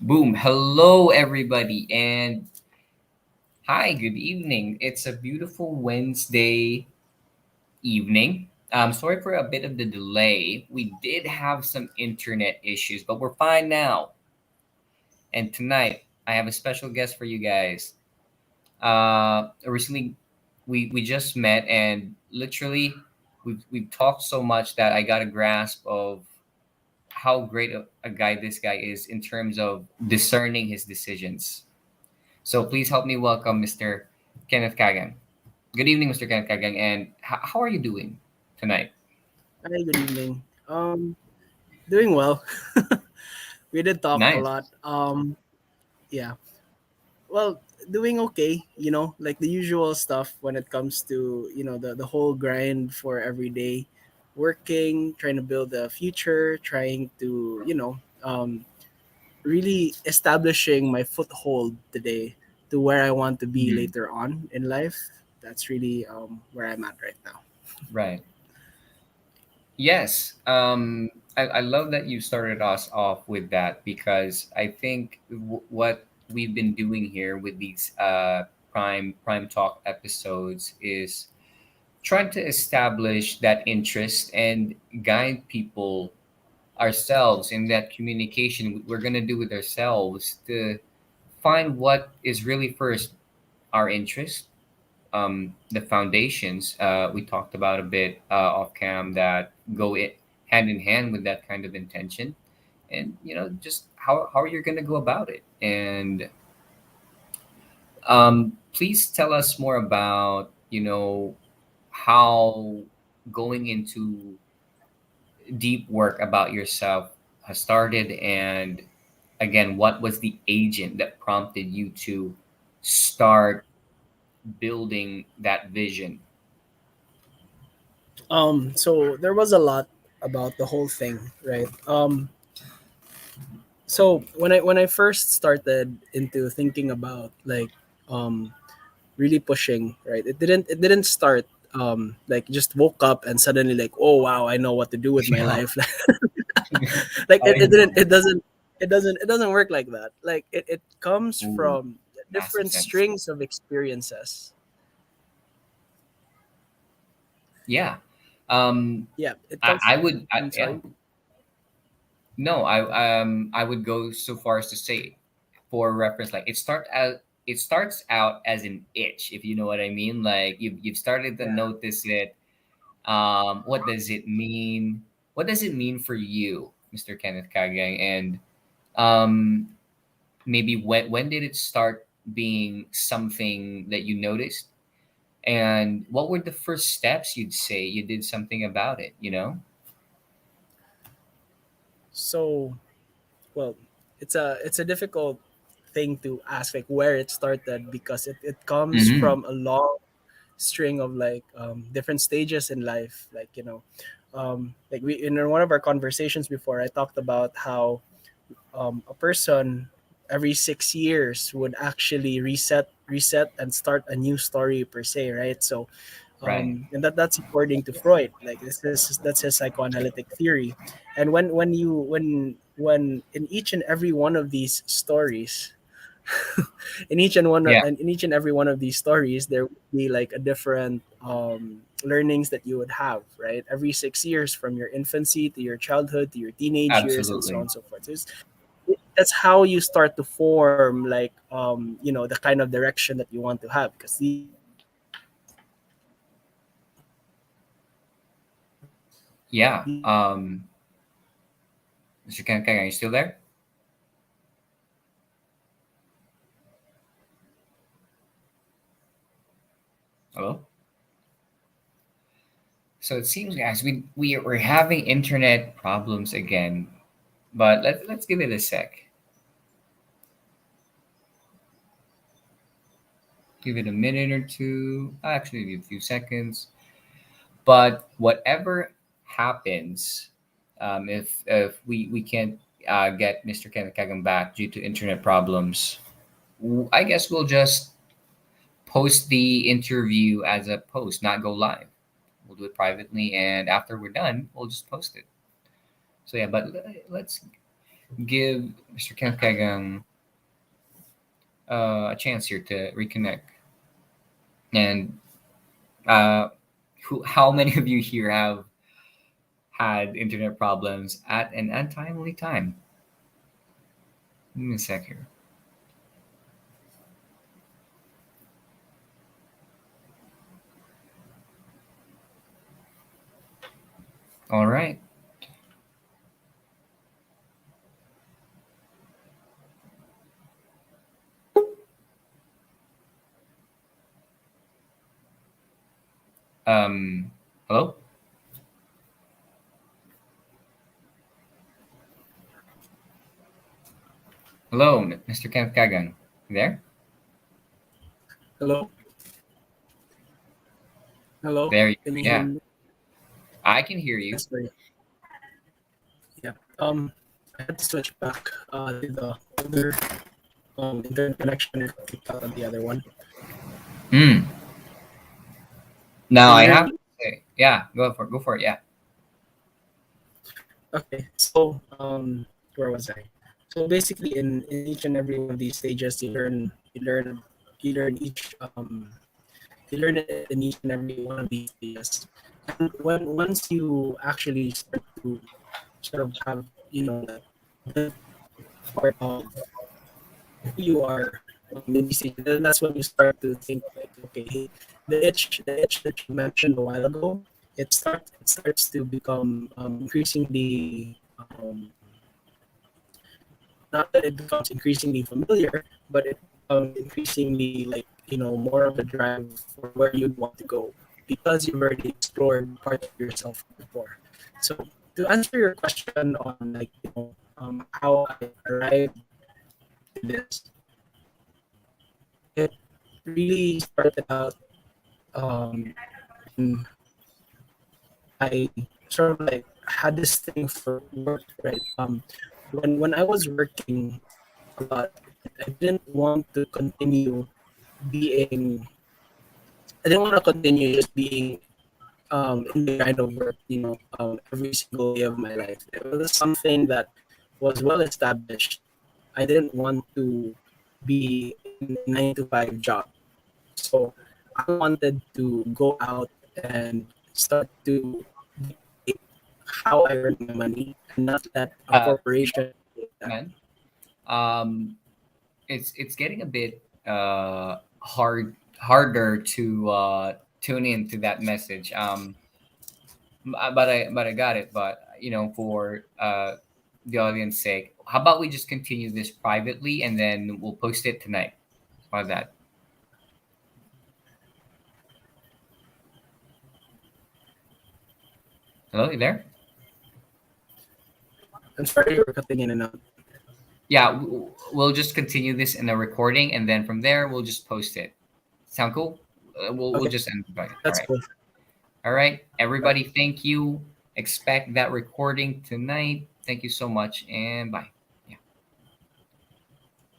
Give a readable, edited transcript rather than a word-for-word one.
Boom. Hello, everybody, and hi, good evening. It's a beautiful Wednesday evening. Sorry for a bit of the delay. We did have some internet issues, but we're fine now. And tonight, I have a special guest for you guys. Recently, we just met, and literally, we've talked so much that I got a grasp of how great a guy this guy is in terms of discerning his decisions. So please help me welcome Mr. Kenneth Cagang. Good evening, Mr. Kenneth Cagang, and how are you doing tonight? Hi, good evening. Doing well. We did talk a Nice. lot. Yeah. Well, doing okay, like the usual stuff when it comes to, the whole grind for every day, working, trying to build a future, trying to, really establishing my foothold today to where I want to be Mhm. later on in life. That's really where I'm at right now. Right. Yes. I love that you started us off with that because I think what we've been doing here with these prime talk episodes is trying to establish that interest and guide people ourselves in that communication we're going to do with ourselves to find what is really first our interest, the foundations we talked about a bit off cam that go hand in hand with that kind of intention, and just how you're going to go about it. And please tell us more about how going into deep work about yourself has started, and again, what was the agent that prompted you to start building that vision? So there was a lot about the whole thing, right? So when I first started into thinking about like um really pushing, right, it didn't start like just woke up and suddenly like, oh wow, I know what to do with my Yeah, life. Like I didn't know. it doesn't work like that. Like it comes Ooh, from massive different sense. strings of experiences. Yeah. Um, Yeah, it I, comes. I would, I'm yeah. sorry. No, I would go so far as to say, for reference, like it starts out as an itch, if you know what I mean. Like you've started to Yeah. notice it. What does it mean? What does it mean for you, Mr. Kenneth Kagang? And um, maybe when did it start being something that you noticed? And what were the first steps you'd say you did something about it, you know? So, well, it's a difficult thing to ask like where it started because it comes Mm-hmm. from a long string of like different stages in life, like like we in one of our conversations before, I talked about how a person every 6 years would actually reset and start a new story per se, right? So Right. and that's according to Freud. Like that's his psychoanalytic theory. And when in each and every one of these stories, Yeah, in each and every one of these stories, there would be like a different learnings that you would have, right? Every 6 years, from your infancy to your childhood to your teenage years and so on absolutely. and so forth. So that's how you start to form like the kind of direction that you want to have, because these Yeah. Mr. Kang, are you still there? Hello? So it seems, guys, we're having internet problems again, but let's give it a sec. Give it a minute or two. Actually, a few seconds. But whatever happens, if we can't get Mr. Kenneth Kagan back due to internet problems, I guess we'll just post the interview as a post, not go live. We'll do it privately, and after we're done, we'll just post it. So yeah, but let's. give Mr. Kenneth Cagang a chance here to reconnect. And uh, how many of you here have had internet problems at an untimely time? Give me a sec here. All right. Hello? Hello, Mr. Kenneth Cagang. You there? Hello, hello. There you Can you hear Yeah, me? I can hear you. Yes, sorry. Yeah. I had to switch back to the other internet connection and got kicked out on the other one. Hmm. Now Can I you hear have me? to say, yeah, go for it. Go for it. Yeah. Okay. So where was I? So basically, in each and every one of these stages, you learn each you learn it in each and every one of these stages. And once you actually start to sort of have, like build part of who you are in these stages, then that's when you start to think like, okay, hey, the itch that you mentioned a while ago, it starts to become increasingly not that it becomes increasingly familiar, but it becomes increasingly like, more of a drive for where you'd want to go because you've already explored parts of yourself before. So to answer your question on, like, how I arrived to this, it really started out when I sort of like had this thing for work, right? When I was working a lot, I didn't want to continue being I didn't want to continue just being in the grind of work, every single day of my life. It was something that was well established. I didn't want to be in a 9 to 5 job. So I wanted to go out and start to dictate how I earn my money and not let a You know, corporation dictate that. man. Um, it's getting a bit harder to tune into that message. But I got it. But for the audience sake, how about we just continue this privately and then we'll post it tonight? How's that? Hello, you there? I'm sorry, you were cutting in and out. Yeah, we'll just continue this in a recording, and then from there we'll just post it. Sound cool? We'll Okay, just end it. All that's right. cool. All right, Bye. everybody. Thank you. Expect that recording tonight. Thank you so much, and bye.